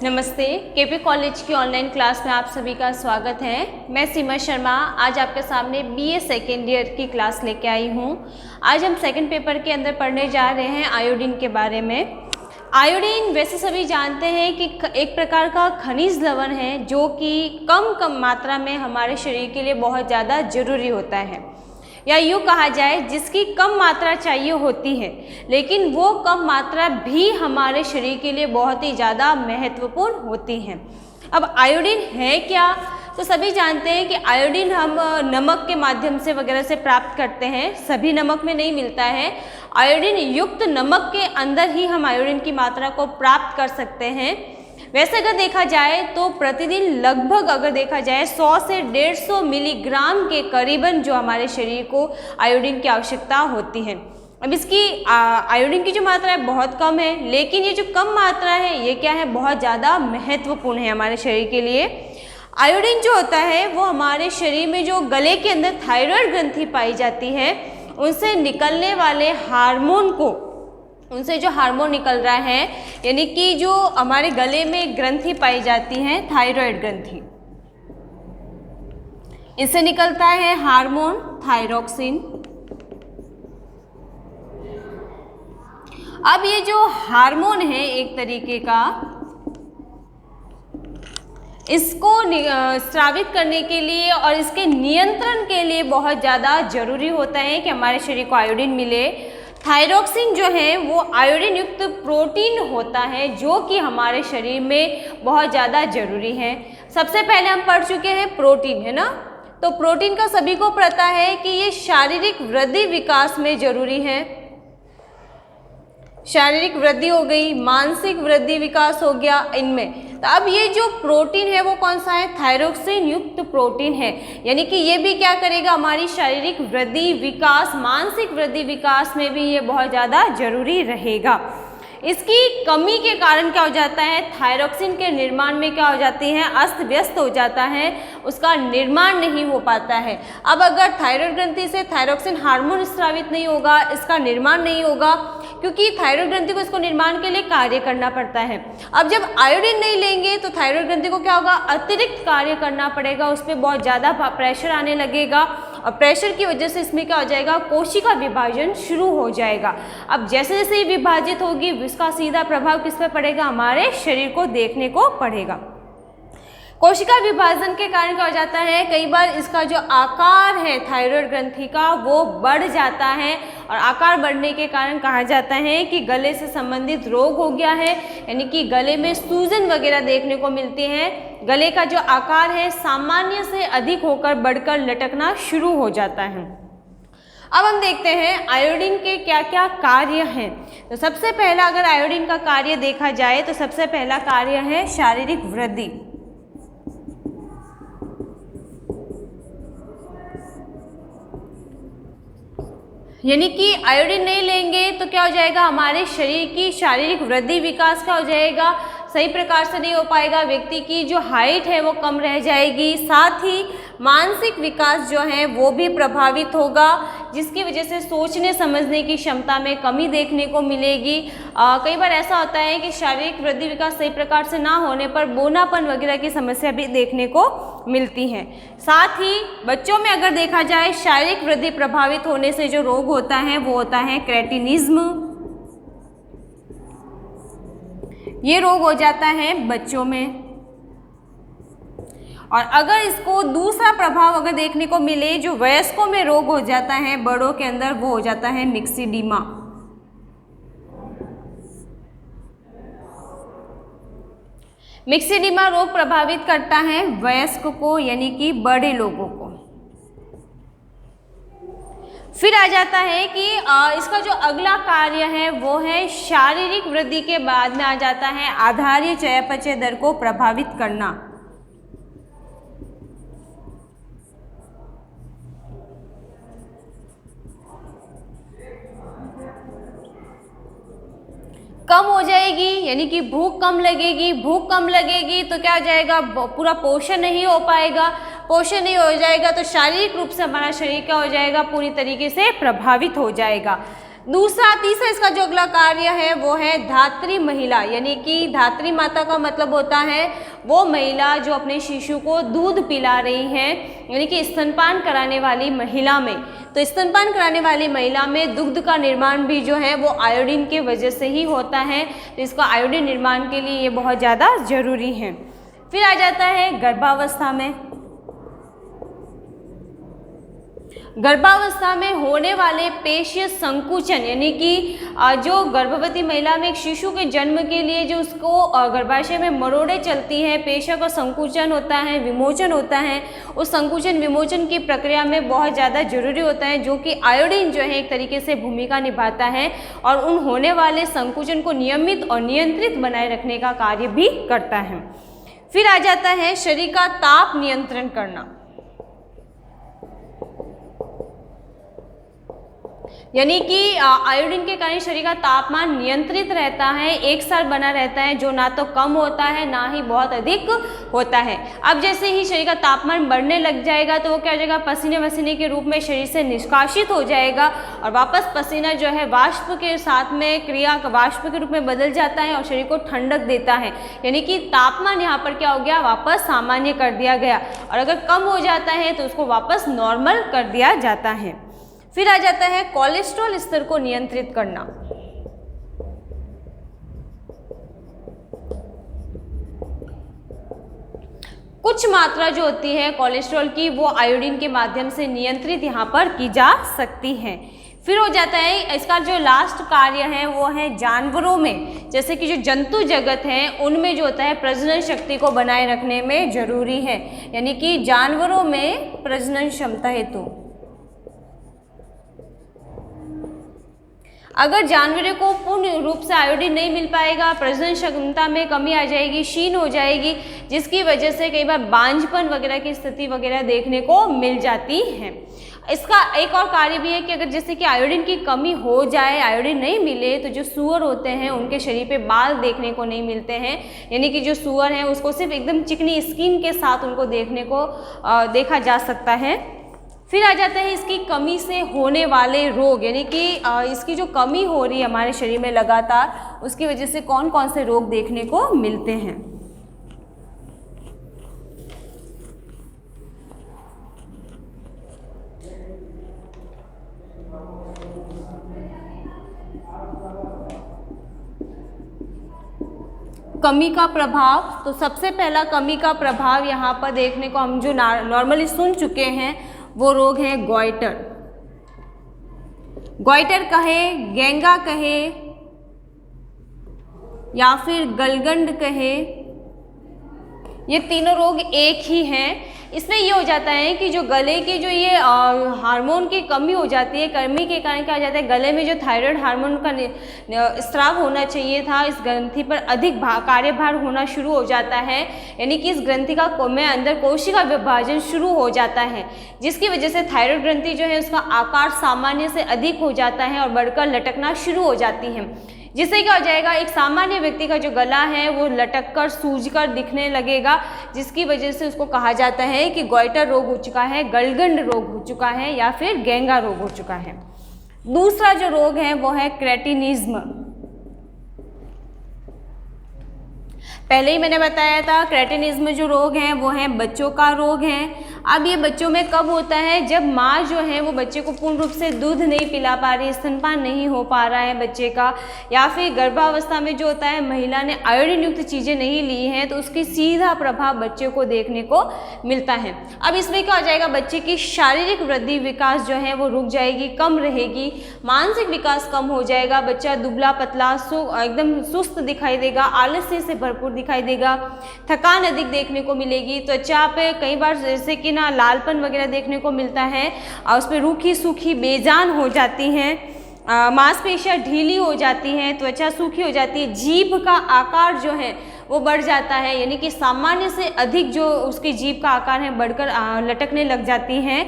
नमस्ते। KP college की online class में आप सभी का स्वागत है। मैं सीमा शर्मा आज आपके सामने बीए सेकेंड ईयर की क्लास लेके आई हूँ। आज हम सेकंड पेपर के अंदर पढ़ने जा रहे हैं आयोडीन के बारे में। आयोडीन वैसे सभी जानते हैं कि एक प्रकार का खनिज लवण है जो कि कम मात्रा में हमारे शरीर के लिए बहुत ज़्यादा ज़रूरी होता है, या यूँ कहा जाए जिसकी कम मात्रा चाहिए होती है, लेकिन वो कम मात्रा भी हमारे शरीर के लिए बहुत ही ज़्यादा महत्वपूर्ण होती है। अब आयोडीन है क्या, तो सभी जानते हैं कि आयोडीन हम नमक के माध्यम से वगैरह से प्राप्त करते हैं। सभी नमक में नहीं मिलता है। आयोडीन युक्त नमक के अंदर ही हम आयोडीन की मात्रा को प्राप्त कर सकते हैं। वैसे अगर देखा जाए तो प्रतिदिन लगभग अगर देखा जाए 100 से 150 मिलीग्राम के करीबन जो हमारे शरीर को आयोडीन की आवश्यकता होती है। अब इसकी आयोडीन की जो मात्रा है बहुत कम है, लेकिन ये जो कम मात्रा है ये क्या है, बहुत ज़्यादा महत्वपूर्ण है हमारे शरीर के लिए। आयोडीन जो होता है वो हमारे शरीर में जो गले के अंदर थायराइड ग्रंथि पाई जाती है उनसे निकलने वाले हार्मोन को, उनसे जो हार्मोन निकल रहा है, यानी कि जो हमारे गले में ग्रंथि पाई जाती है थायराइड ग्रंथि, इससे निकलता है हार्मोन थायरोक्सिन। अब ये जो हार्मोन है एक तरीके का, इसको स्रावित करने के लिए और इसके नियंत्रण के लिए बहुत ज़्यादा जरूरी होता है कि हमारे शरीर को आयोडीन मिले। थायरोक्सिन जो है वो आयोडीन युक्त प्रोटीन होता है जो कि हमारे शरीर में बहुत ज़्यादा जरूरी है। सबसे पहले हम पढ़ चुके हैं प्रोटीन, है ना। तो प्रोटीन का सभी को पता है कि ये शारीरिक वृद्धि विकास में जरूरी है। शारीरिक वृद्धि हो गई, मानसिक वृद्धि विकास हो गया इनमें। तो अब ये जो प्रोटीन है वो कौन सा है, थायरोक्सिन युक्त प्रोटीन है, यानी कि ये भी क्या करेगा, हमारी शारीरिक वृद्धि विकास, मानसिक वृद्धि विकास में भी ये बहुत ज़्यादा जरूरी रहेगा। इसकी कमी के कारण क्या हो जाता है, थायरोक्सिन के निर्माण में क्या हो जाती है, अस्त व्यस्त हो जाता है, उसका निर्माण नहीं हो पाता है। अब अगर थायराइड ग्रंथि से थायरोक्सिन हार्मोन स्रावित नहीं होगा, इसका निर्माण नहीं होगा, क्योंकि थायराइड ग्रंथि को इसको निर्माण के लिए कार्य करना पड़ता है। अब जब आयोडीन नहीं लेंगे तो थायराइड ग्रंथि को क्या होगा, अतिरिक्त कार्य करना पड़ेगा, उस पर बहुत ज़्यादा प्रेशर आने लगेगा और प्रेशर की वजह से इसमें क्या हो जाएगा, कोशिका विभाजन शुरू हो जाएगा। अब जैसे जैसे ये विभाजित होगी इसका सीधा प्रभाव किस पे पड़ेगा, हमारे शरीर को देखने को पड़ेगा। कोशिका विभाजन के कारण क्या हो जाता है, कई बार इसका जो आकार है थायराइड ग्रंथि का वो बढ़ जाता है और आकार बढ़ने के कारण कहा जाता है कि गले से संबंधित रोग हो गया है, यानी कि गले में सूजन वगैरह देखने को मिलती है। गले का जो आकार है सामान्य से अधिक होकर बढ़कर लटकना शुरू हो जाता है। अब हम देखते हैं आयोडीन के क्या क्या कार्य हैं। तो सबसे पहला अगर आयोडीन का कार्य देखा जाए तो सबसे पहला कार्य है शारीरिक वृद्धि। यानी कि आयोडीन नहीं लेंगे तो क्या हो जाएगा, हमारे शरीर की शारीरिक वृद्धि विकास क्या हो जाएगा, सही प्रकार से नहीं हो पाएगा। व्यक्ति की जो हाइट है वो कम रह जाएगी, साथ ही मानसिक विकास जो है वो भी प्रभावित होगा, जिसकी वजह से सोचने समझने की क्षमता में कमी देखने को मिलेगी। कई बार ऐसा होता है कि शारीरिक वृद्धि विकास सही प्रकार से ना होने पर बौनापन वगैरह की समस्या भी देखने को मिलती है। साथ ही बच्चों में अगर देखा जाए शारीरिक वृद्धि प्रभावित होने से जो रोग होता है वो होता है क्रेटिनिज्म। ये रोग हो जाता है बच्चों में। और अगर इसको दूसरा प्रभाव अगर देखने को मिले जो वयस्कों में रोग हो जाता है बड़ों के अंदर, वो हो जाता है मिक्सिडीमा। मिक्सिडीमा रोग प्रभावित करता है वयस्क को, यानी कि बड़े लोगों को। फिर आ जाता है कि इसका जो अगला कार्य है वो है शारीरिक वृद्धि के बाद में आ जाता है आधारीय चयापचय दर को प्रभावित करना। कम हो जाएगी, यानी कि भूख कम लगेगी। भूख कम लगेगी तो क्या हो जाएगा, पूरा पोषण नहीं हो पाएगा। पोषण नहीं हो जाएगा तो शारीरिक रूप से हमारा शरीर क्या हो जाएगा, पूरी तरीके से प्रभावित हो जाएगा। तीसरा इसका जो अगला कार्य है वो है धात्री महिला, यानी कि धात्री माता का मतलब होता है वो महिला जो अपने शिशु को दूध पिला रही है, यानी कि स्तनपान कराने वाली महिला में। तो स्तनपान कराने वाली महिला में दुग्ध का निर्माण भी जो है वो आयोडीन के वजह से ही होता है, तो इसका आयोडीन निर्माण के लिए ये बहुत ज़्यादा जरूरी है। फिर आ जाता है गर्भावस्था में। गर्भावस्था में होने वाले पेशीय संकुचन, यानी कि जो गर्भवती महिला में एक शिशु के जन्म के लिए जो उसको गर्भाशय में मरोड़े चलती हैं, पेशियों का संकुचन होता है, विमोचन होता है, उस संकुचन विमोचन की प्रक्रिया में बहुत ज़्यादा जरूरी होता है, जो कि आयोडीन जो है एक तरीके से भूमिका निभाता है और उन होने वाले संकुचन को नियमित और नियंत्रित बनाए रखने का कार्य भी करता है। फिर आ जाता है शरीर का ताप नियंत्रण करना, यानी कि आयोडीन के कारण शरीर का तापमान नियंत्रित रहता है, एक साथ बना रहता है, जो ना तो कम होता है ना ही बहुत अधिक होता है। अब जैसे ही शरीर का तापमान बढ़ने लग जाएगा तो वो क्या हो जाएगा, पसीने वसीने के रूप में शरीर से निष्कासित हो जाएगा और वापस पसीना जो है वाष्प के साथ में क्रिया वाष्प के रूप में बदल जाता है और शरीर को ठंडक देता है, यानी कि तापमान यहाँ पर क्या हो गया, वापस सामान्य कर दिया गया, और अगर कम हो जाता है तो उसको वापस नॉर्मल कर दिया जाता है। फिर आ जाता है कोलेस्ट्रॉल स्तर को नियंत्रित करना। कुछ मात्रा जो होती है कोलेस्ट्रॉल की वो आयोडीन के माध्यम से नियंत्रित यहाँ पर की जा सकती है। फिर हो जाता है इसका जो लास्ट कार्य है वो है जानवरों में, जैसे कि जो जंतु जगत है उनमें जो होता है प्रजनन शक्ति को बनाए रखने में जरूरी है, यानी कि जानवरों में प्रजनन क्षमता हेतु अगर जानवरों को पूर्ण रूप से आयोडीन नहीं मिल पाएगा, प्रजनन क्षमता में कमी आ जाएगी, क्षीण हो जाएगी, जिसकी वजह से कई बार बांझपन वगैरह की स्थिति वगैरह देखने को मिल जाती है। इसका एक और कार्य भी है कि अगर जैसे कि आयोडीन की कमी हो जाए, आयोडीन नहीं मिले, तो जो सूअर होते हैं उनके शरीर पे बाल देखने को नहीं मिलते हैं, यानी कि जो सूअर हैं उसको सिर्फ एकदम चिकनी स्किन के साथ उनको देखने को देखा जा सकता है। फिर आ जाता है इसकी कमी से होने वाले रोग, यानी कि इसकी जो कमी हो रही है हमारे शरीर में लगातार, उसकी वजह से कौन कौन से रोग देखने को मिलते हैं। कमी का प्रभाव, तो सबसे पहला कमी का प्रभाव यहाँ पर देखने को हम जो नॉर्मली सुन चुके हैं वो रोग है गॉइटर। गॉइटर कहे, गेंगा कहे या फिर गलगंड कहे, ये तीनों रोग एक ही हैं। इसमें ये हो जाता है कि जो गले की जो ये हार्मोन की कमी हो जाती है, कमी के कारण क्या हो जाता है, गले में जो थायराइड हार्मोन का स्राव होना चाहिए था, इस ग्रंथि पर अधिक कार्यभार होना शुरू हो जाता है, यानी कि इस ग्रंथि का में अंदर कोशिका विभाजन शुरू हो जाता है, जिसकी वजह से थायराइड ग्रंथि जो है उसका आकार सामान्य से अधिक हो जाता है और बढ़कर लटकना शुरू हो जाती है, जिससे क्या हो जाएगा, एक सामान्य व्यक्ति का जो गला है वो लटक कर सूज कर दिखने लगेगा, जिसकी वजह से उसको कहा जाता है कि गॉइटर रोग हो चुका है, गलगंड रोग हो चुका है या फिर गेंगा रोग हो चुका है। दूसरा जो रोग है वो है क्रेटिनिज्म। पहले ही मैंने बताया था क्रेटिनिज्म जो रोग है वो है बच्चों का रोग है। अब ये बच्चों में कब होता है, जब माँ जो है वो बच्चे को पूर्ण रूप से दूध नहीं पिला पा रही, स्तनपान नहीं हो पा रहा है बच्चे का, या फिर गर्भावस्था में जो होता है महिला ने आयोडीन युक्त चीज़ें नहीं ली हैं, तो उसकी सीधा प्रभाव बच्चे को देखने को मिलता है। अब इसमें क्या हो जाएगा, बच्चे की शारीरिक वृद्धि विकास जो है वो रुक जाएगी, कम रहेगी, मानसिक विकास कम हो जाएगा, बच्चा दुबला पतला एकदम सुस्त दिखाई देगा, आलस्य से भरपूर दिखाई देगा, थकान अधिक देखने को मिलेगी, त्वचा पे कई बार जैसे कि ना लालपन वगैरह देखने को मिलता है और उस पर रूखी सूखी बेजान हो जाती हैं, मांसपेशियाँ ढीली हो जाती हैं, त्वचा सूखी हो जाती है, जीभ का आकार जो है वो बढ़ जाता है, यानी कि सामान्य से अधिक जो उसकी जीभ का आकार है बढ़कर लटकने लग जाती हैं,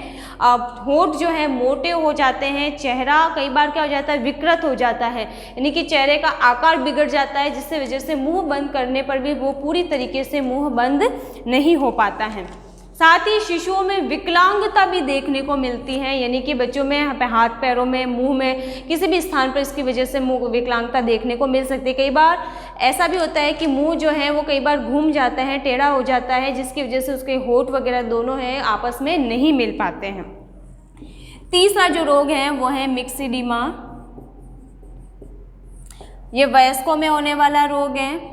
होंठ जो है मोटे हो जाते हैं, चेहरा कई बार क्या हो जाता है, विकृत हो जाता है, यानी कि चेहरे का आकार बिगड़ जाता है, जिससे वजह से मुंह बंद करने पर भी वो पूरी तरीके से मुंह बंद नहीं हो पाता है। साथ ही शिशुओं में विकलांगता भी देखने को मिलती है, यानी कि बच्चों में हाथ पैरों में, मुंह में, किसी भी स्थान पर इसकी वजह से मुंह विकलांगता देखने को मिल सकती है। कई बार ऐसा भी होता है कि मुंह जो है वो कई बार घूम जाता है, टेढ़ा हो जाता है, जिसकी वजह से उसके होंठ वगैरह दोनों हैं आपस में नहीं मिल पाते हैं। तीसरा जो रोग है वो है मिक्सिडिमा। ये वयस्कों में होने वाला रोग है।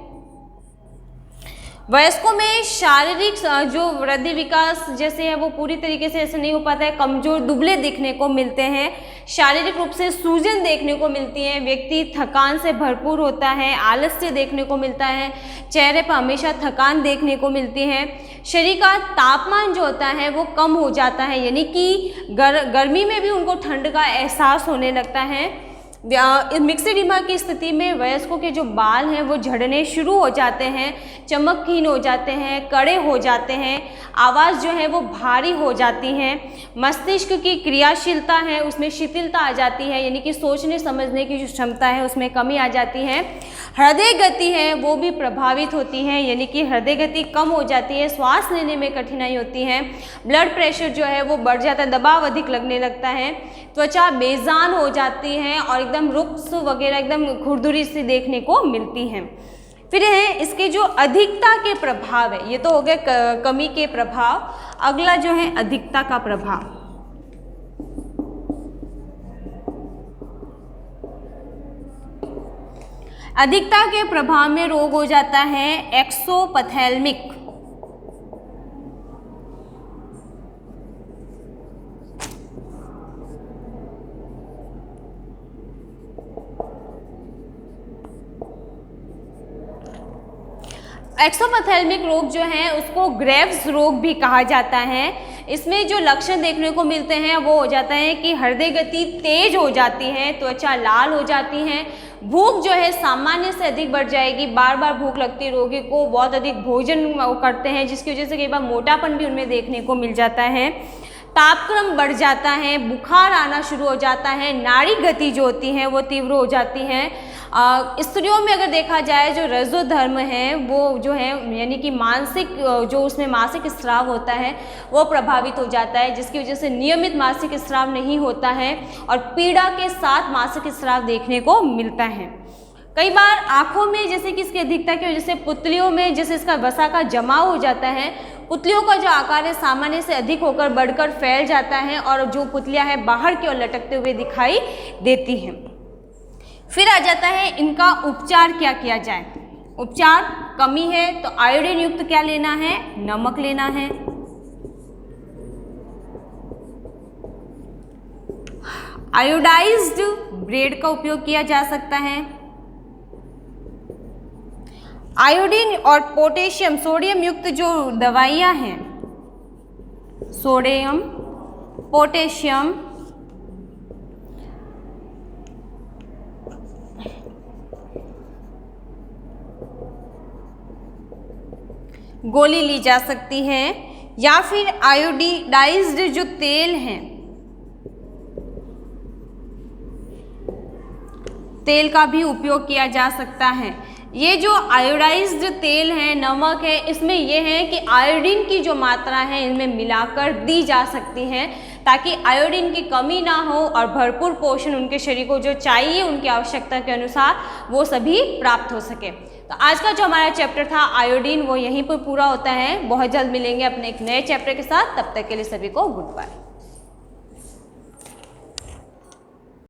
वयस्कों में शारीरिक जो वृद्धि विकास जैसे है वो पूरी तरीके से ऐसे नहीं हो पाता है, कमजोर दुबले दिखने को मिलते हैं, शारीरिक रूप से सूजन देखने को मिलती है, व्यक्ति थकान से भरपूर होता है, आलस्य देखने को मिलता है, चेहरे पर हमेशा थकान देखने को मिलती है, शरीर का तापमान जो होता है वो कम हो जाता है, यानी कि गर्मी में भी उनको ठंड का एहसास होने लगता है। मिक्सिडिमा की स्थिति में वयस्कों के जो बाल हैं वो झड़ने शुरू हो जाते हैं, चमकहीन हो जाते हैं, कड़े हो जाते हैं, आवाज़ जो है वो भारी हो जाती है, मस्तिष्क की क्रियाशीलता है उसमें शिथिलता आ जाती है, यानी कि सोचने समझने की जो क्षमता है उसमें कमी आ जाती है। हृदय गति है वो भी प्रभावित होती है, यानी कि हृदय गति कम हो जाती है, श्वास लेने में कठिनाई होती है, ब्लड प्रेशर जो है वो बढ़ जाता है, दबाव अधिक लगने लगता है, त्वचा बेजान हो जाती है और एकदम रुक्ष वगैरह एकदम खुरदुरी सी देखने को मिलती हैं। फिर है इसके जो अधिकता के प्रभाव है, ये तो हो गए कमी के प्रभाव। अगला जो है अधिकता का प्रभाव। अधिकता के प्रभाव में रोग हो जाता है एक्सोपथेल्मिक। एक्सोपथेल्मिक रोग जो है उसको ग्रेव्स रोग भी कहा जाता है। इसमें जो लक्षण देखने को मिलते हैं वो हो जाता है कि हृदय गति तेज हो जाती है, त्वचा लाल हो जाती है, भूख जो है सामान्य से अधिक बढ़ जाएगी, बार बार भूख लगती है, रोगी को बहुत अधिक भोजन करते हैं जिसकी वजह से कई बार मोटापन भी उनमें देखने को मिल जाता है, तापक्रम बढ़ जाता है, बुखार आना शुरू हो जाता है, नाड़ी गति जो होती है वो तीव्र हो जाती है। स्त्रियों में अगर देखा जाए जो रजोधर्म है वो जो है यानी कि मानसिक जो उसमें मासिक स्राव होता है वो प्रभावित हो जाता है, जिसकी वजह से नियमित मासिक स्राव नहीं होता है और पीड़ा के साथ मासिक स्राव देखने को मिलता है। कई बार आँखों में जैसे कि इसकी अधिकता की वजह से पुतलियों में जैसे इसका वसा का जमाव हो जाता है, पुतलियों का जो आकार है सामान्य से अधिक होकर बढ़कर फैल जाता है और जो पुतलियां हैं बाहर की ओर लटकते हुए दिखाई देती हैं। फिर आ जाता है इनका उपचार क्या किया जाए। उपचार कमी है तो आयोडीन युक्त क्या लेना है, नमक लेना है। आयोडाइज्ड ब्रेड का उपयोग किया जा सकता है। आयोडीन और पोटेशियम सोडियम युक्त जो दवाइयाँ हैं, सोडियम पोटेशियम गोली ली जा सकती है, या फिर आयोडाइज्ड जो तेल हैं, तेल का भी उपयोग किया जा सकता है। ये जो आयोडाइज्ड तेल है, नमक है, इसमें यह है कि आयोडीन की जो मात्रा है इनमें मिलाकर दी जा सकती है ताकि आयोडीन की कमी ना हो और भरपूर पोषण उनके शरीर को जो चाहिए उनकी आवश्यकता के अनुसार वो सभी प्राप्त हो सके। तो आज का जो हमारा चैप्टर था आयोडीन वो यहीं पर पूरा होता है। बहुत जल्द मिलेंगे अपने एक नए चैप्टर के साथ, तब तक के लिए सभी को गुड बाय।